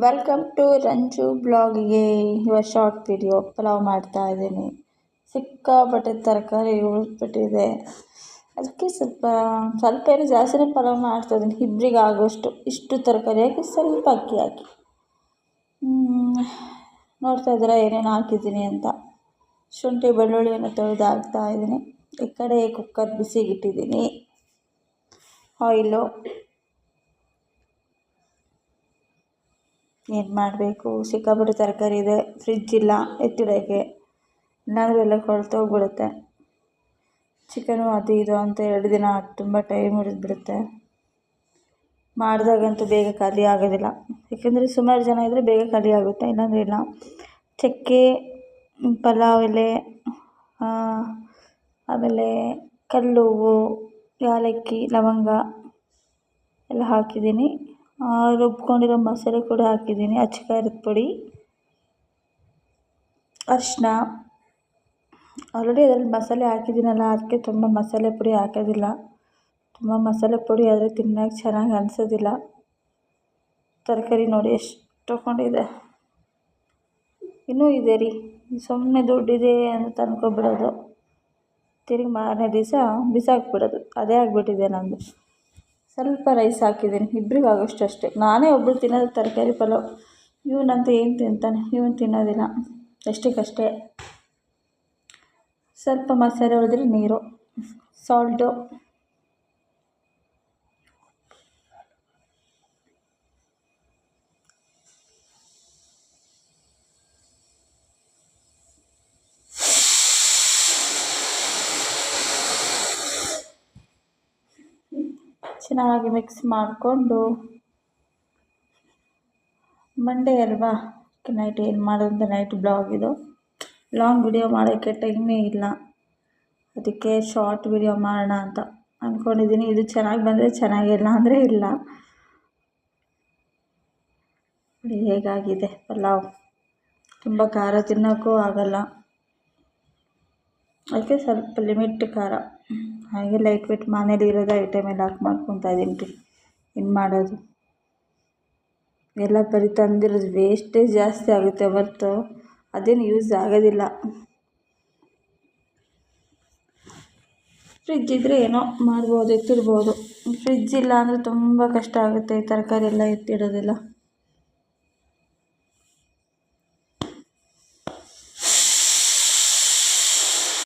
Welcome to Ranju ಬ್ಲಾಗಿಗೆ. ಇವಾಗ short video pulao ಮಾಡ್ತಾ ಇದ್ದೀನಿ. ಸಿಕ್ಕಾಪಟ್ಟೆ ತರಕಾರಿ ಉಳಿದ್ಬಿಟ್ಟಿದೆ, ಅದಕ್ಕೆ ಸ್ವಲ್ಪ ಏನು ಜಾಸ್ತಿನೇ ಪಲಾವ್ ಮಾಡ್ತಾ ಇದ್ದೀನಿ. ಇಬ್ಬರಿಗೆ ಆಗೋಷ್ಟು ಇಷ್ಟು ತರಕಾರಿ ಹಾಕಿ ಸ್ವಲ್ಪ ಅಕ್ಕಿ ಹಾಕಿ ನೋಡ್ತಾ ಇದ್ದೀರಾ ಏನೇನು ಹಾಕಿದ್ದೀನಿ ಅಂತ. ಶುಂಠಿ ಬೆಳ್ಳುಳ್ಳಿಯನ್ನು ತೊಳೆದು ಹಾಕ್ತಾ ಇದ್ದೀನಿ. ಈ ಕಡೆ ಕುಕ್ಕರ್ ಬಿಸಿಗಿಟ್ಟಿದ್ದೀನಿ. ಆಯಿಲು ಏನು ಮಾಡಬೇಕು, ಸಿಕ್ಕಾಪಟ್ಟೆ ತರಕಾರಿ ಇದೆ, ಫ್ರಿಜ್ ಇಲ್ಲ ಎತ್ತಿಡೋಕ್ಕೆ, ಇಲ್ಲಾಂದರೆ ಎಲ್ಲ ಕೊಳ್ತೋಗ್ಬಿಡುತ್ತೆ. ಚಿಕನು ಅದು ಇದು ಅಂತ 2 ದಿನ ತುಂಬ ಟೈಮ್ ಹಿಡಿದ್ಬಿಡುತ್ತೆ. ಮಾಡಿದಾಗಂತೂ ಬೇಗ ಖಾಲಿ ಆಗೋದಿಲ್ಲ, ಯಾಕೆಂದರೆ ಸುಮಾರು ಜನ ಇದ್ದರೆ ಬೇಗ ಖಾಲಿ ಆಗುತ್ತೆ, ಇಲ್ಲಾಂದರೆ ಇಲ್ಲ. ಚಕ್ಕೆ, ಪಲಾವ್ ಎಲೆ, ಆಮೇಲೆ ಕಲ್ಲುವ್ವು, ಏಲಕ್ಕಿ, ಲವಂಗ ಎಲ್ಲ ಹಾಕಿದ್ದೀನಿ. ರುಬ್ಕೊಂಡಿರೋ ಮಸಾಲೆ ಕೂಡ ಹಾಕಿದ್ದೀನಿ. ಅಚ್ಚಕಾರದ ಪುಡಿ, ಅರಿಶಿನ. ಆಲ್ರೆಡಿ ಅದರಲ್ಲಿ ಮಸಾಲೆ ಹಾಕಿದ್ದೀನಲ್ಲ, ಅದಕ್ಕೆ ತುಂಬ ಮಸಾಲೆ ಪುಡಿ ಹಾಕೋದಿಲ್ಲ. ತುಂಬ ಮಸಾಲೆ ಪುಡಿ ಆದರೆ ತಿನ್ನೋಕೆ ಚೆನ್ನಾಗಿ ಅನಿಸೋದಿಲ್ಲ. ತರಕಾರಿ ನೋಡಿ ಎಷ್ಟು ತೊಗೊಂಡಿದೆ, ಇನ್ನೂ ಇದೆ ರೀ. ಸುಮ್ಮನೆ ದುಡ್ಡಿದೆ ಅಂತ ತಂದ್ಕೊಬಿಡೋದು, ತಿರುಗಿ ಮಾರನೇ ದಿವಸ ಬಿಸಾಕ್ಬಿಡೋದು, ಅದೇ ಆಗಿಬಿಟ್ಟಿದೆ ನಂದು. ಸ್ವಲ್ಪ ರೈಸ್ ಹಾಕಿದ್ದೀನಿ, ಇಬ್ಬರಿಗೆ ಆಗೋಷ್ಟು ಅಷ್ಟೇ. ನಾನೇ ಒಬ್ಬಳು ತಿನ್ನೋದು ತರಕಾರಿ ಪಲಾವ್. ಇವನಂತೂ ಏನು ತಿಂತಾನೆ, ಇವನು ತಿನ್ನೋದಿಲ್ಲ, ಅಷ್ಟಕ್ಕಷ್ಟೇ. ಸ್ವಲ್ಪ ಮಸಾಲೆ ಉಳಿದ್ರೆ ನೀರು, ಸಾಲ್ಟು, ಚೆನ್ನಾಗಿ ಮಿಕ್ಸ್ ಮಾಡಿಕೊಂಡು, ಮಂಡೇ ಅಲ್ವಾ, ನೈಟ್ ಏನು ಮಾಡೋದಂತ ನೈಟ್ ಬ್ಲಾಗ್ ಇದು. ಲಾಂಗ್ ವಿಡಿಯೋ ಮಾಡೋಕ್ಕೆ ಟೈಮೇ ಇಲ್ಲ, ಅದಕ್ಕೆ ಶಾರ್ಟ್ ವಿಡಿಯೋ ಮಾಡೋಣ ಅಂತ ಅಂದ್ಕೊಂಡಿದ್ದೀನಿ. ಇದು ಚೆನ್ನಾಗಿ ಬಂದರೆ ಚೆನ್ನಾಗಿಲ್ಲ ಅಂದರೆ ಇಲ್ಲ. ನೋಡಿ ಹೇಗಾಗಿದೆ ಪಲಾವ್. ತುಂಬ ಖಾರ ತಿನ್ನೋಕ್ಕೂ ಆಗಲ್ಲ, ಅದಕ್ಕೆ ಸ್ವಲ್ಪ ಲಿಮಿಟ್ ಖಾರ. ಹಾಗೆ ಲೈಟ್ ವೇಟ್ ಮನೇಲಿ ಇರೋದು ಐಟಮ್ ಎಲ್ಲ ಹಾಕಿ ಮಾಡ್ಕೊತಾ ಇದ್ದೀನಿ ರೀ. ಏನು ಮಾಡೋದು, ಎಲ್ಲ ಬರೀ ತಂದಿರೋದು ವೇಸ್ಟೇಜ್ ಜಾಸ್ತಿ ಆಗುತ್ತೆ ಹೊರತು ಅದೇನು ಯೂಸ್ ಆಗೋದಿಲ್ಲ. ಫ್ರಿಜ್ ಇದ್ದರೆ ಏನೋ ಮಾಡ್ಬೋದು, ಎತ್ತಿಡ್ಬೋದು. ಫ್ರಿಜ್ ಇಲ್ಲ ಅಂದರೆ ತುಂಬ ಕಷ್ಟ ಆಗುತ್ತೆ, ತರಕಾರಿ ಎಲ್ಲ ಎತ್ತಿಡೋದೆಲ್ಲ.